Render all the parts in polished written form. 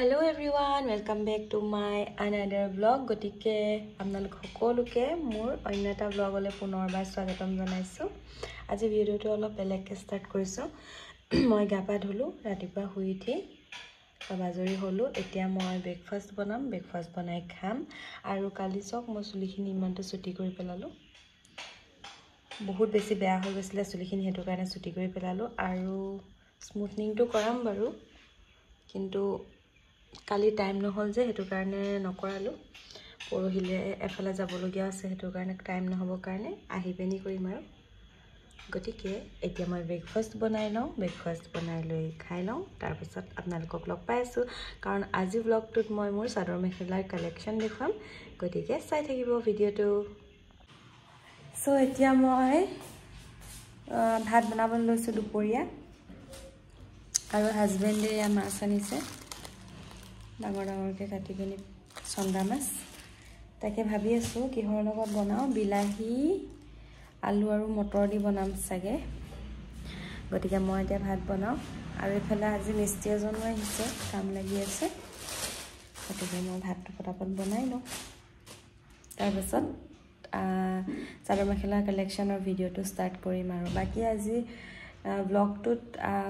Hello everyone, welcome back to my another vlog. গটিকে আপোনালোক সকলোকে মোৰ অন্য এটা vlogলৈ পুনৰবাৰ স্বাগতম জনাইছো। আজি ভিডিওটো অলপ বেলেগকৈ ষ্টাৰ্ট কৰিছো। মই গা পা ধুলো, ৰাতিপুৱা শুই উঠি বাজৰি হলো। এতিয়া মই ব্ৰেকফাষ্ট বনাম, ব্ৰেকফাষ্ট বনাই খাম আৰু কালি চক মই চুলিখিনি ইমানটো ছুটি কৰি পেলালো। বহুত বেছি বেয়া হৈ গৈছিলে চুলিখিনি, হেতু কাৰণে ছুটি কৰি পেলালো আৰু স্মুথনিংটো কৰাম বাৰু, কিন্তু কালি টাইম নহল যে হেতু কাৰণে নকৰালো। পৰহিলে এফালে যাবলগীয়া আছে, হেতু কাৰণে টাইম নহব কাৰণে আহি পেনি কৰিম আৰু। গটিকে এতিয়া মই ব্ৰেকফাষ্ট বনাই লওঁ, ব্ৰেকফাষ্ট বনাই লৈ খাই লওঁ, তাৰ পিছত আপোনালোকক লগ পাই আছো। কাৰণ আজি ব্লগটোত মই মোৰ চাদৰ মেখেলাৰ কালেকশ্যন দেখুৱাম, গতিকে চাই থাকিব ভিডিওটো। সো এতিয়া মই ভাত বনাবলৈ লৈছো দুপৰীয়া, আৰু হাজবেণ্ডে মাছ আনিছে ডাঙৰ ডাঙৰকৈ কাটি পিনি, চন্দা মাছ। তাকে ভাবি আছো কিহৰ লগত বনাও, বিলাহী আলু আৰু মটৰ দি বনাম চাগে। গতিকে মই এতিয়া ভাত বনাওঁ, আৰু এফালে আজি মিস্ত্ৰী এজনো আহিছে, কাম লাগি আছে। গতিকে মই ভাতটো ফটাফট বনাই লওঁ, তাৰপিছত চাদৰ মেখেলা কালেকশ্যনৰ ভিডিওটো ষ্টাৰ্ট কৰিম। আৰু বাকী আজি ব্লগটোত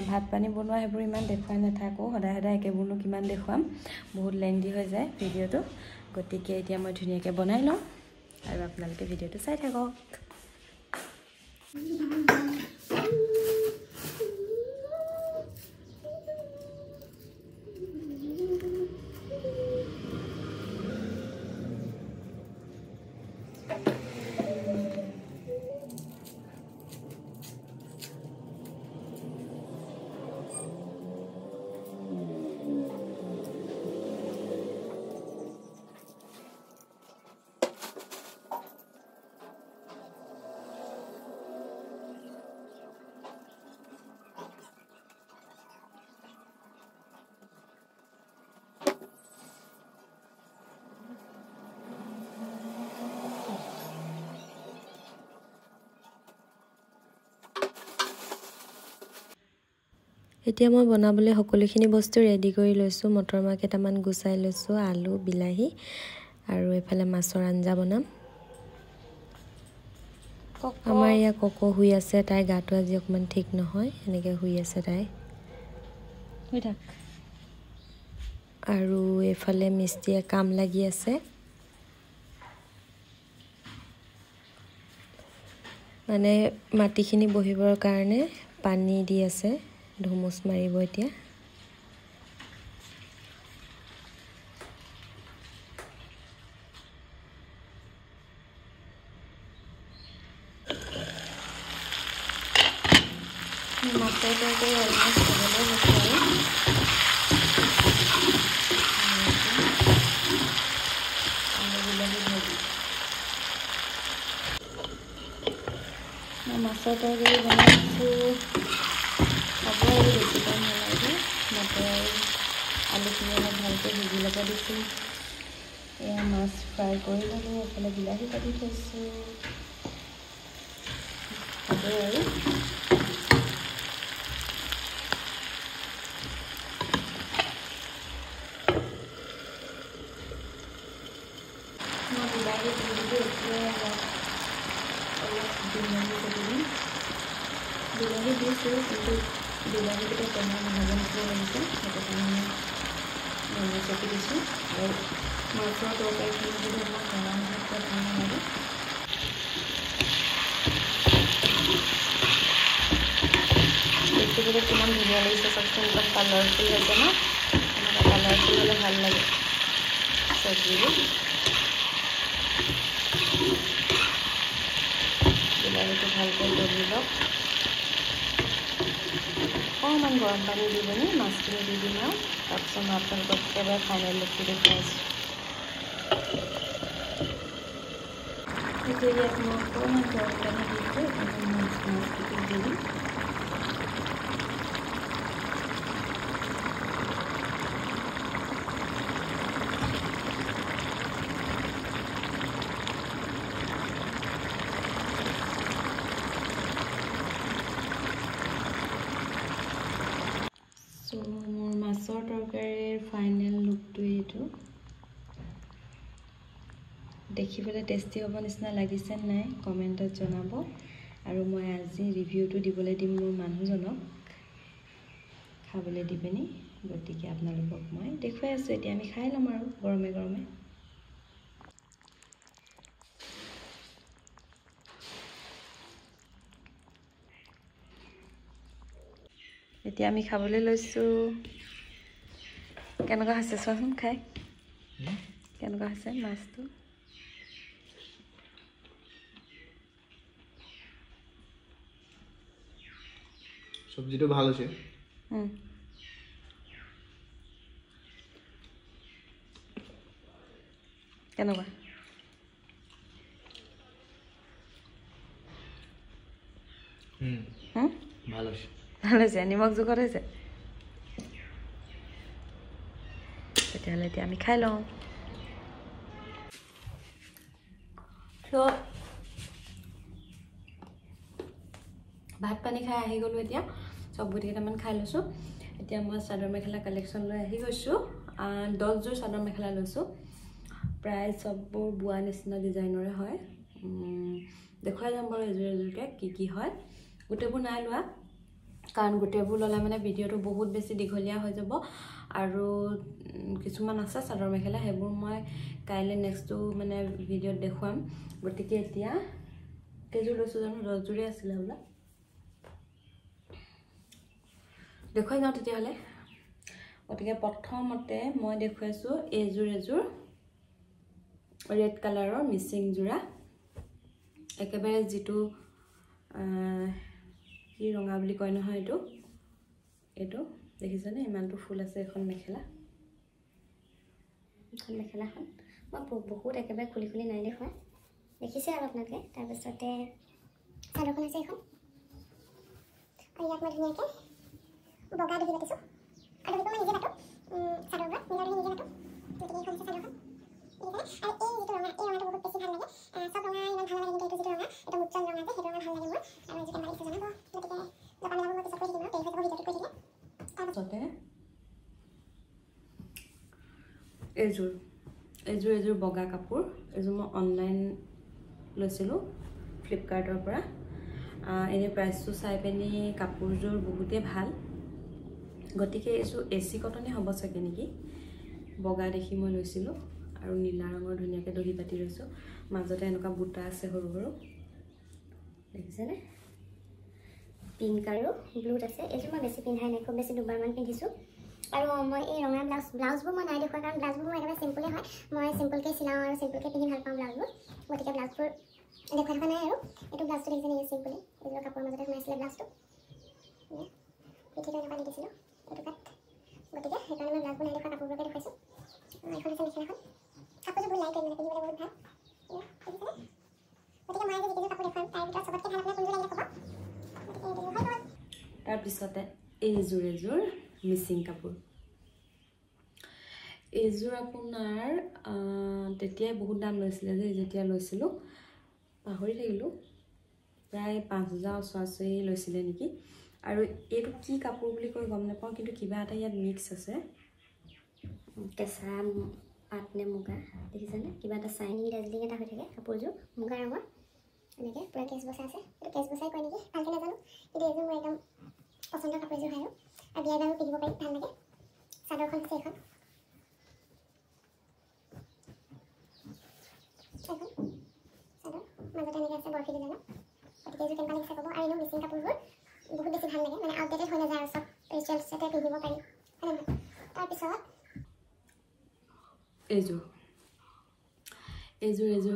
ভাত পানী বনোৱা সেইবোৰ ইমান দেখুৱাই নাথাকোঁ, সদায় সদায় একেবোৰনো কিমান দেখুৱাম, বহুত লেংদি হৈ যায় ভিডিওটো। গতিকে এতিয়া মই ধুনীয়াকৈ বনাই লওঁ আৰু আপোনালোকে ভিডিওটো চাই থাকক। এতিয়া মই বনাবলৈ সকলোখিনি বস্তু ৰেডি কৰি লৈছোঁ। মটৰ মাহ কেইটামান গুচাই লৈছোঁ, আলু বিলাহী, আৰু এইফালে মাছৰ আঞ্জা বনাম। আমাৰ ইয়াত কক শুই আছে, তাইৰ গাটো আজি অকণমান ঠিক নহয়, এনেকৈ শুই আছে তাই। আৰু এইফালে মিস্ত্ৰীয়ে কাম লাগি আছে, মানে মাটিখিনি বহিবৰ কাৰণে পানী দি আছে, ধুমুচ মাৰিব এতিয়া। মাছৰ তৰকাৰী অলমষ্ট খাবলৈ হৈছে আৰু মাছৰ তৰকাৰী বনাইছোঁ, খাব আৰু বেছি টাইম নালাগে। মটৰ আৰু আলুখিনি অলপ ভালকৈ সিজি ল'ব দিছোঁ। এয়া মাছ ফ্ৰাই কৰি ল'লোঁ, এইফালে বিলাহী কাটি থৈছোঁ, খাব আৰু। মই বিলাহী দি দিলোঁ, এতিয়া অলপ বিলাহী কাটি দিম। বিলাহী দিছোঁ, কিন্তু বিলাহীকেইটা টেঙা নহ'ব নিচিনা লাগিছে, সেইটো কাৰণে নেমু চেপি দিছোঁ। আৰু মাছৰ তৰকাৰীখিনি যদি অকণমান টেঙা নহয় তেতিয়া ভাল নালাগে। দেখিবলৈ কিমান ধুনীয়া লাগিছে চাওকচোন, একদম কালাৰফুল হৈছে ন, এনেকুৱা কালাৰফুল হ'লে ভাল লাগে চব্জিবোৰ। বিলাহীটো ভালকৈ গলি লওক, অকণমান গৰম পানী দি পিনি মাছখিনি দি দিম আৰু তাৰপিছত মই আপোনালোকক একেবাৰে ফাইনেল লুকটো দেখুৱাইছোঁ। এতিয়া ইয়াত মই অকণমান গৰম পানী দিছোঁ, অকণমান মাছখিনি দি দিম। So, মোৰ মাছৰ তৰকাৰীৰ ফাইনেল লুকটো এইটো দেখিবলৈ টেষ্টি হ'ব নিচিনা লাগিছে নাই কমেণ্টত জনাব আৰু মই আজি ৰিভিউটো দিবলৈ দিম মোৰ মানুহজনক খাবলৈ দি পিনি গতিকে আপোনালোকক মই দেখুৱাই আছোঁ এতিয়া আমি খাই ল'ম আৰু গৰমে গৰমে এতিয়া আমি খাবলৈ লৈছোঁ কেনেকুৱা হৈছে চোৱাচোন খাই কেনেকুৱা হৈছে মাছটো সবজিটো ভাল আছে কেনেকুৱা ভাল আছে ভাল হৈছে নিমখ জোখত হৈছে তেতিয়াহ'লে এতিয়া আমি খাই লওঁ ভাত পানী খাই আহি গ'লোঁ এতিয়া চব গোটেইকেইটামান খাই লৈছোঁ এতিয়া মই চাদৰ মেখেলা কালেকশ্যন লৈ আহি গৈছোঁ 10যোৰ চাদৰ মেখেলা লৈছোঁ প্ৰায় চববোৰ বোৱা নিচিনা ডিজাইনৰে হয় দেখুৱাই যাম বাৰু এযোৰ এযোৰকৈ কি হয় গোটেইবোৰ নাই লোৱা কাৰণ গোটেইবোৰ ল'লে মানে ভিডিঅ'টো বহুত বেছি দীঘলীয়া হৈ যাব আৰু কিছুমান আছে চাদৰ মেখেলা সেইবোৰ মই কাইলৈ নেক্সটটো মানে ভিডিঅ'ত দেখুৱাম গতিকে এতিয়া কেইযোৰ লৈছোঁ জানো 10যোৰে আছিলে বোলা দেখুৱাই যাওঁ তেতিয়াহ'লে গতিকে প্ৰথমতে মই দেখুৱাইছোঁ এযোৰ ৰেড কালাৰৰ মিচিং যোৰা একেবাৰে যিটো কি ৰঙা বুলি কয় নহয় এইটো দেখিছেনে ইমানটো ফুল আছে এখন মেখেলাখন মই বহুত একেবাৰে খুলি নাই দেখুৱা দেখিছে আৰু আপোনালোকে তাৰপিছতে চাদৰখন আছে এখন আৰু ইয়াত মই ধুনীয়াকৈ বগা দহি বাটিছোঁ আৰু দহিটো মই নিজে বাটো চাদৰ পৰা নিজৰ দহি নিজে বাটো গতিকে এইখন আছে চাদৰখন আৰু এই যিটো ৰঙা এই ৰঙাটো বহুত বেছি ভাল লাগে চব ৰঙা ইমান ভাল নালাগে কিন্তু এইটো যিটো ৰঙা এটা উজ্জ্বল ৰঙা যে সেইটো ৰঙা ভাল লাগে মোৰ আৰু যিটো মাৰিছে জানিব গতিকে দোকান যাব মই পিছত কৈ থাকিম আৰু দেৰি হৈ যাব ভিডিঅ'টো কৈ থাকিলে তাৰপিছতে এইযোৰ বগা কাপোৰ এইযোৰ মই অনলাইন লৈছিলোঁ ফ্লিপকাৰ্টৰ পৰা এনে প্ৰাইচটো চাই পিনি কাপোৰযোৰ বহুতেই ভাল গতিকে এইযোৰ AC কটনে হ'ব চাগে নেকি বগা দেখি মই লৈছিলোঁ আৰু নীলা ৰঙৰ ধুনীয়াকৈ দহি পাতি লৈছোঁ মাজতে এনেকুৱা বুটা আছে সৰু দেখিছেনে পিংক আৰু ব্লুত আছে এইযোৰ মই বেছি পিন্ধাই নাই খুব বেছি দুবাৰমান পিন্ধিছোঁ আৰু মই এই ৰঙা ব্লাউজবোৰ মই নাই দেখুৱা কাৰণ ব্লাউজবোৰ মোৰ একেবাৰে চিম্পলে হয় মই চিম্পলকৈ চিলাওঁ আৰু চিম্পলকৈ পিন্ধি ভাল পাওঁ ব্লাউজবোৰ গতিকে ব্লাউজবোৰ দেখুৱাই থকা নাই আৰু এইটো ব্লাউজটো দেখিছে নেকি চিম্পলি এইযোৰ কাপোৰৰ মাজতে সোমাইছিলে ব্লাউজটো পিঠিটো এনেকুৱা দি দিছিলোঁ এইটো কাট গতিকে সেইকাৰণে মই ব্লাউজবোৰ নাই দেখুৱা কাপোৰবোৰকে দেখুৱাইছোঁ এইখন আছে মেখেলাখন কাপোৰযোৰ বহুত লাইট মানে পিন্ধিবলৈ বহুত ভাল দেখিছেনে গতিকে মই আজি যিকেইযোৰ কাপোৰ দেখুৱাম তাৰ ভিতৰত চবতকৈ ভাল আপোনাৰ কোনযোৰ লাগিলে ক'ব তাৰপিছতে এইযোৰ মিচিং কাপোৰ এইযোৰ আপোনাৰ তেতিয়াই বহুত দাম লৈছিলে যে যেতিয়া লৈছিলোঁ পাহৰি থাকিলোঁ প্ৰায় 5000 ওচৰা-ওচৰি লৈছিলে নেকি আৰু এইটো কি কাপোৰ বুলি কৈ গম নাপাওঁ কিন্তু কিবা এটা ইয়াত মিক্স আছে কেঁচা পাট নে মুগা দেখিছেনে কিবা এটা চাইনিং ডাৰ্জিলিং এটা হৈ থাকে কাপোৰযোৰ মুগা ৰঙৰ এনেকৈ পূৰা কেঁচ বচা আছে এইটো কেঁচ বচাই কয় নেকি ভালকৈ নাজানো কিন্তু এইযোৰ মোৰ একদম পচন্দৰ কাপোৰযোৰ হয় আৰু বিয়াৰ বাৰু পিন্ধিব পাৰি ভাল লাগে চাদৰখন আছে এইখন চাদৰ মাজতে এনেকৈ আছে বৰফি ডিজাইনৰ গতিকে এইযোৰ কেনেকুৱা লাগিছে ক'ব আৰু এনেও মিচিং কাপোৰবোৰ বহুত বেছি ভাল লাগে মানে আউটডেটেড হৈ নাযায় আৰু চব ৰিচুৱেলছতে পিন্ধিব পাৰি হয় নহয় তাৰপিছত এইযোৰ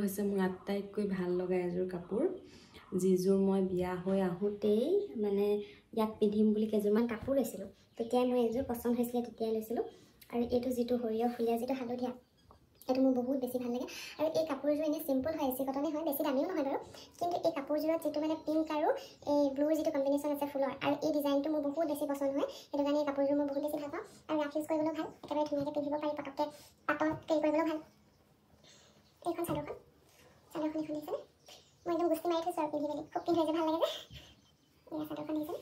হৈছে মোৰ আটাইতকৈ ভাল লগা এযোৰ কাপোৰ যিযোৰ মই বিয়া হৈ আহোঁতেই মানে ইয়াক পিন্ধিম বুলি কেইযোৰমান কাপোৰ লৈছিলোঁ তেতিয়াই মই এইযোৰ পচন্দ হৈছিলে তেতিয়াই লৈছিলোঁ আৰু এইটো যিটো সৰিয়হ ফুলীয়া যিটো হালধীয়া এইটো মোৰ বহুত বেছি ভাল লাগে আৰু এই কাপোৰযোৰ এনেই চিম্পল হয় AC কটনে হয় বেছি দামীও নহয় বাৰু কিন্তু এই কাপোৰযোৰত যিটো মানে পিংক আৰু এই ব্লুৰ যিটো কম্বিনেশ্যন আছে ফুলৰ আৰু এই ডিজাইনটো মোৰ বহুত বেছি পচন্দ হয় সেইটো কাৰণে এই কাপোৰযোৰ মই বহুত বেছি ভাল পাওঁ আৰু ৰাফ ইউজ কৰিবলৈও ভাল একেবাৰে ধুনীয়াকৈ পিন্ধিব পাৰি পটককৈ পাতল কেৰি কৰিবলৈও ভাল এইখন চাদৰখন এখন দেখিছেনে মই একদম গুষ্টি মাৰি থৈছোঁ আৰু পিন্ধি মেলি খুব পিন্ধি ভাল লাগে যে এয়া চাদৰখন দেখিছেনে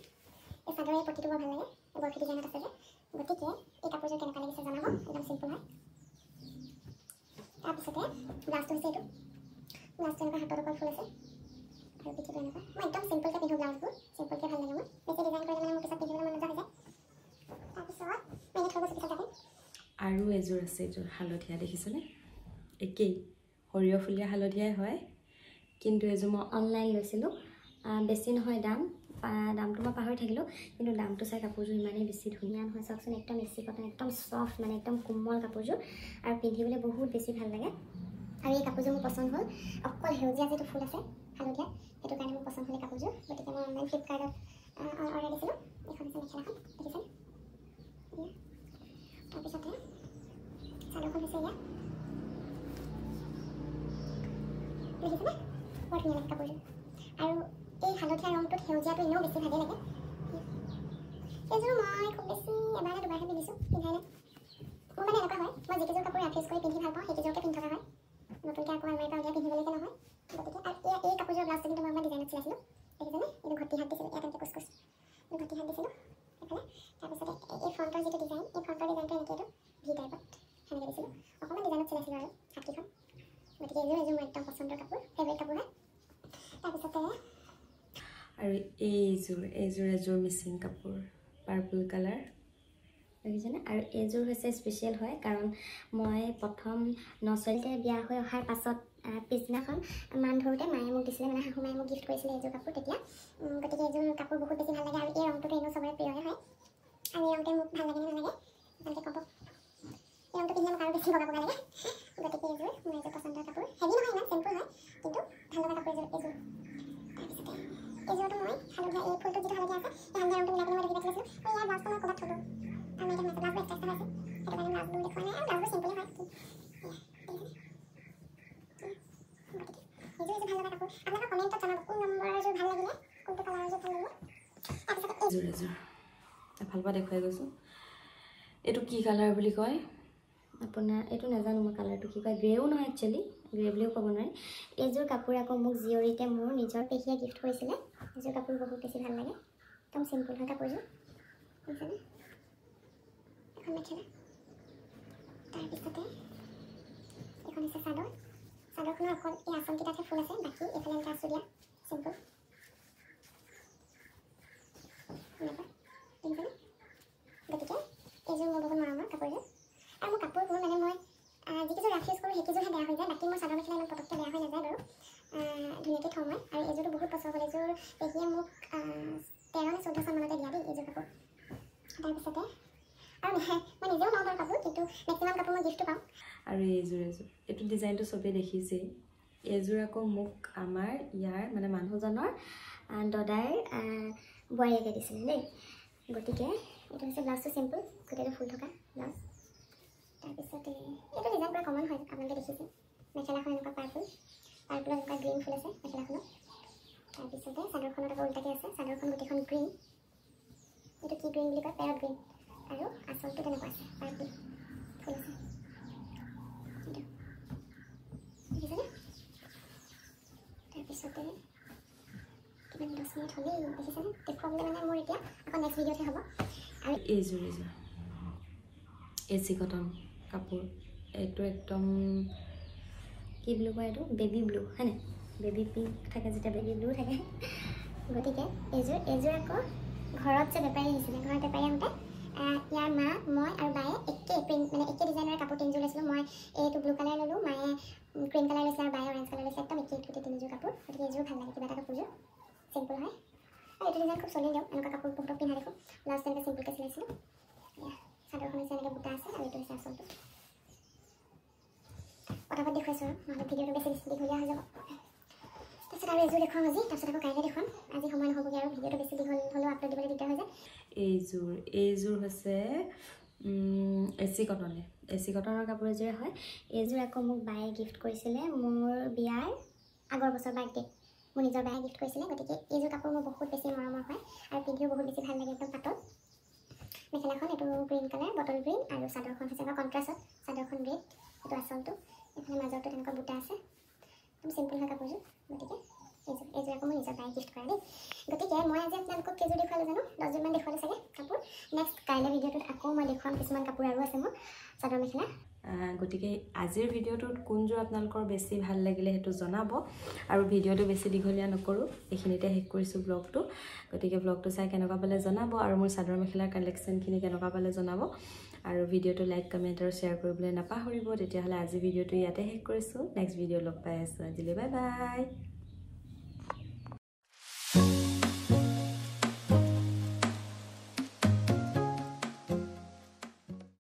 এই চাদৰে পটিটো বৰ ভাল লাগে বৰফি ডিজাইনত আছে যে গতিকে এই কাপোৰযোৰ কেনেকুৱা লাগিছে জনাব একদম চিম্পল হয় এযোৰ আছে, এযোৰ হালধীয়া দেখিছেনে? একেই সৰিয়হ ফুলীয়া হালধীয়াই হয়, কিন্তু এযোৰ মই অনলাইন লৈছিলোঁ। বেছি নহয় দামটো মই পাহৰি থাকিলোঁ, কিন্তু দামটো চাই কাপোৰযোৰ ইমানেই বেছি ধুনীয়া নহয়। চাওকচোন, একদম এচি কটন, একদম চফ্ট, মানে একদম কোমল কাপোৰযোৰ, আৰু পিন্ধিবলৈ বহুত বেছি ভাল লাগে। আৰু এই কাপোৰযোৰ মোৰ পচন্দ হ'ল, অকল সেউজীয়া যিটো ফুল আছে হালধীয়া, সেইটো কাৰণে মোৰ পচন্দ হ'ল এই কাপোৰযোৰ। গতিকে মই অনলাইন ফ্লিপকাৰ্টত অৰ্ডাৰ দিছিলোঁ। এইখন হৈছে মেখেলাখন, দেখিছেনে? তাৰপিছতে চাদৰখন হৈছে ইয়াত, দেখিছেনে? বৰ ধুনীয়া লাগে কাপোৰযোৰ। আৰু এই হালধীয়া ৰংটোত সেউজীয়াটো এনেও বেছি ভালেই লাগে। এইযোৰ মই খুব বেছি এবাৰ নে দুবাৰহে পিন্ধিছোঁ, পিন্ধাই নাই। মোৰ মানে এনেকুৱা হয়, মই যিকেইযোৰ কাপোৰ ৰাফ ইউজ কৰি পিন্ধি ভাল পাওঁ, সেইকেইযোৰকে পিন্ধি থকা হয়। নতুনকৈ আকৌ আলমাৰীৰ পৰা উলিয়াই পিন্ধিবলৈকে নহয়। গতিকে আৰু এই কাপোৰযোৰ ব্লাউজটো কিন্তু মই আমাৰ ডিজাইনত চিলাইছিলোঁ, দেখিছেনে? এইটো ঘটি হাত দিছিলোঁ, ইয়াত এনেকৈ কুচ ঘটি হাত দিছিলোঁ এইফালে। তাৰপিছতে এই ফ্ৰণ্টৰ যিটো ডিজাইন, এই ফ্ৰণ্টৰ ডিজাইনটো এনেকৈ এইটো ভি টাইপত সেনেকৈ দিছিলোঁ, অকণমান ডিজাইনত চিলাইছিলোঁ আৰু হাতকেইখন। গতিকে এযোৰ মোৰ একদম পচন্দৰ কাপোৰ, ফেভৰেট কাপোৰ হয়। তাৰপিছতে আৰু এযোৰ মিচিং কাপোৰ, পাৰ্পল কালাৰ, দেখিছেনে? আৰু এইযোৰ হৈছে স্পেচিয়েল হয়, কাৰণ মই প্ৰথম নচলিতে বিয়া হৈ অহাৰ পাছত পিছদিনাখন মান ধৰোঁতে মায়ে মোক দিছিলে, মানে শাহু মায়ে মোক গিফ্ট কৰিছিলে এইযোৰ কাপোৰ তেতিয়া। গতিকে এইযোৰ কাপোৰ বহুত বেছি ভাল লাগে, আৰু এই ৰংটোতো এনেও চবৰে প্ৰিয়ই হয়। আৰু এই ৰংটো মোক ভাল লাগে নে নালাগে আপোনালোকে ক'ব। এই ৰংটো পিন্ধিলে মোক আৰু বেছি বগা বগা লাগে। গতিকে এইযোৰ মোৰ এযোৰ পচন্দৰ কাপোৰ, হেভি নহয়, ইমান চিম্পুল হয়, কিন্তু ভাল লগা কাপোৰ এযোৰ। তাৰপিছতে এইযোৰটো মই হালধীয়া, এই ফুলটো যিটো হালধীয়া আছে, এই হালধীয়া ৰংটো মিলাই পিনে মই দেখি পাইছিলোঁ। আৰু ইয়াৰ ব্লাউজটো মই ক'ৰবাত থলোঁ, আৰু এতিয়া ব্লাউজবোৰ এক্সট্ৰা হৈছে, সেইটো কাৰণে ব্লাউজবোৰ দেখুওৱা নাই, আৰু ব্লাউজবোৰ চিম্পুলেই হয়। এইযোৰ ভাল লগা কাপোৰ। আপোনালোকে কমেণ্টত জনাব কোন নম্বৰৰ এযোৰ ভাল লাগিলে, কোনটো কালাৰৰ এযোৰ ভাল লাগিলে। তাৰপিছতে এযোৰ ভাল পোৱা দেখুৱাই গৈছোঁ। এইটো কি কালাৰ বুলি কয় আপোনাৰ? এইটো নাজানো মই কালাৰটো কি কয়, গ্ৰেও নহয় একচুৱেলি, গ্ৰে বুলিও ক'ব নোৱাৰি। এইযোৰ কাপোৰ আকৌ মোক জীয়ৰীতে মোৰ নিজৰ পেহীয়ে গিফ্ট কৰিছিলে। এইযোৰ কাপোৰ বহুত বেছি ভাল লাগে, একদম চিম্পুল হয় কাপোৰযোৰ, বুজিছেনে? এখন মেখেলা, তাৰপিছতে এইখন হৈছে চাদৰ। চাদৰখনৰ অকল এই আঁচলকেইটাতহে ফুল আছে, বাকী এইফালে এনেকৈ আঁচু দিয়া চিম্পুল এনেকুৱা, দেখিছেনে? গতিকে এইযোৰ মোৰ বহুত মৰমৰ কাপোৰযোৰ। আৰু মোৰ কাপোৰবোৰ মানে মই যিকেইযোৰ ৰাফ ইউজ কৰোঁ সেইকেইযোৰহে বেয়া হৈ যায়, বাকী মোৰ চাদৰ মেখেলা ইমান পটককৈ বেয়া হৈ নাযায় বাৰু, ধুনীয়াকৈ থওঁ মই। আৰু এইযোৰটো বহুত বছৰ হ'ল, এইযোৰ পেহীয়ে মোক 13 নে 14 চনমানতে দিয়া দেই এইযোৰ কাপোৰ। তাৰপিছতে আৰু মই নিজেও লওঁ বাৰু কাপোৰ, কিন্তু মেক্সিমাম কাপোৰ মই গিফ্টটো পাওঁ। আৰু এইযোৰ এইটো ডিজাইনটো চবেই দেখিছেই। এইযোৰ আকৌ মোক আমাৰ ইয়াৰ মানে মানুহজনৰ দদাই বোৱাৰীয়েকে দিছিলে দেই। গতিকে এইটো হৈছে ব্লাউজটো চিম্পুল, গোটেইটো ফুল থকা ব্লাউজ। তাৰপিছতে এইটো ডিজাইন পুৰা কমন হয়, আপোনালোকে দেখিছে। মেখেলাখন এনেকুৱা পাৰ্পল, পাৰ্পলত এনেকুৱা গ্ৰীণ ফুল আছে মেখেলাখনত। তাৰপিছতে চাদৰখনত আকৌ উল্টাকৈ আছে, চাদৰখন গোটেইখন গ্ৰীণ। এইটো কি গ্ৰীণ বুলি কয়, পেৰট গ্ৰীণ। আৰু আঁচলটো তেনেকুৱা আছে, পাৰ্পল ফুল আছে, এইটো দেখিছেনে? তাৰপিছতে কিমান 10 মিনিট হ'লেই, দেখিছেনে? দেখুৱাবলৈ মানে মোৰ এতিয়া আকৌ নেক্সট ভিডিঅ'তহে হ'ব। আৰু এইযোৰ এচি কটন কাপোৰ, এইটো একদম কি ব্লু কয়, এইটো বেবী ব্লু হয়নে? বেবী পিংক থাকে যেতিয়া, বেবী ব্লু থাকে। গতিকে এইযোৰ আকৌ ঘৰত যে বেপাৰী আহিছিলে, ঘৰত বেপাৰী আহোঁতে ইয়াৰ মা, মই আৰু বায়ে একে প্ৰিণ্ট, মানে একে ডিজাইনৰ কাপোৰ তিনিযোৰ লৈছিলোঁ। মই এইটো ব্লু কালাৰ ল'লোঁ, মায়ে গ্ৰীণ কালাৰ লৈছিলে, আৰু বায়ে অৰেঞ্জ কালাৰ লৈছিলে, একদম একে গোটেই তিনিযোৰ কাপোৰ। গতিকে এইযোৰ ভাল লাগে, কিবা এটা কাপোৰযোৰ চিম্পুল হয়, আৰু এইটো ডিজাইন খুব চলি দিওঁ, এনেকুৱা কাপোৰ বহুতক পিন্ধা দেখোঁ। ব্লাউজটো এনেকৈ চিম্পুলকৈ চিলাইছিলোঁ। চাদৰখন হৈছে এনেকৈ বুটা আছে, আৰু এইটো হৈছে আঁচলটো। পটাপট দেখুৱাইছোঁ আৰু নহ'লে ভিডিঅ'টো বেছি দীঘলীয়া হৈ যাব। তাৰপিছত আৰু এযোৰ দেখুৱাম আজি, তাৰপিছত আকৌ কাইলৈ দেখুৱাম। আজি সময় নহ'বগৈ, আৰু ভিডিঅ'টো বেছি দীঘল হ'লেও আপলোড দিবলৈ দিগদাৰ হৈ যায়। এইযোৰ হৈছে এচি কটনৰ কাপোৰ এযোৰে হয়। এইযোৰ আকৌ মোক বায়ে গিফ্ট কৰিছিলে মোৰ বিয়াৰ আগৰ বছৰ বাৰ্থডে, মোৰ নিজৰ বায়ে গিফ্ট কৰিছিলে। গতিকে এইযোৰ কাপোৰ মোৰ বহুত বেছি মৰমৰ হয়, আৰু পিন্ধিও বহুত বেছি ভাল লাগে, একদম পাতল। মেখেলাখন এইটো গ্ৰীণ কালাৰ, বটল গ্ৰীণ, আৰু চাদৰখন হৈছে এনেকুৱা কণ্ট্ৰাষ্টত, চাদৰখন ৰেড, এইটো আঁচলটো, এইফালে মাজৰটো তেনেকুৱা বুটা আছে, একদম চিম্পুল হয় কাপোৰযোৰ। গতিকে এইযোৰ আকৌ মই নিজৰ বায়ে গিফ্ট কৰা দেই গতিকে মই আজি আপোনালোকক কেইযোৰ দেখুৱালোঁ জানো 10যোৰমান দেখুৱালোঁ চাগে কাপোৰ নেক্সট কাইলৈ ভিডিঅ'টোত আকৌ মই দেখুৱাম কিছুমান কাপোৰ আৰু আছে মোৰ চাদৰ মেখেলা গতিকে আজিৰ ভিডিঅ'টোত কোনযোৰ আপোনালোকৰ বেছি ভাল লাগিলে সেইটো জনাব আৰু ভিডিঅ'টো বেছি দীঘলীয়া নকৰোঁ এইখিনিতে শেষ কৰিছোঁ ব্লগটো গতিকে ব্লগটো চাই কেনেকুৱা পালে জনাব আৰু মোৰ চাদৰ মেখেলাৰ কালেকশ্যনখিনি কেনেকুৱা পালে জনাব আৰু ভিডিঅ'টো লাইক কমেণ্ট আৰু শ্বেয়াৰ কৰিবলৈ নাপাহৰিব তেতিয়াহ'লে আজি ভিডিঅ'টো ইয়াতে শেষ কৰিছোঁ নেক্সট ভিডিঅ' লগ পাই আছোঁ আজিলৈ বাই বাই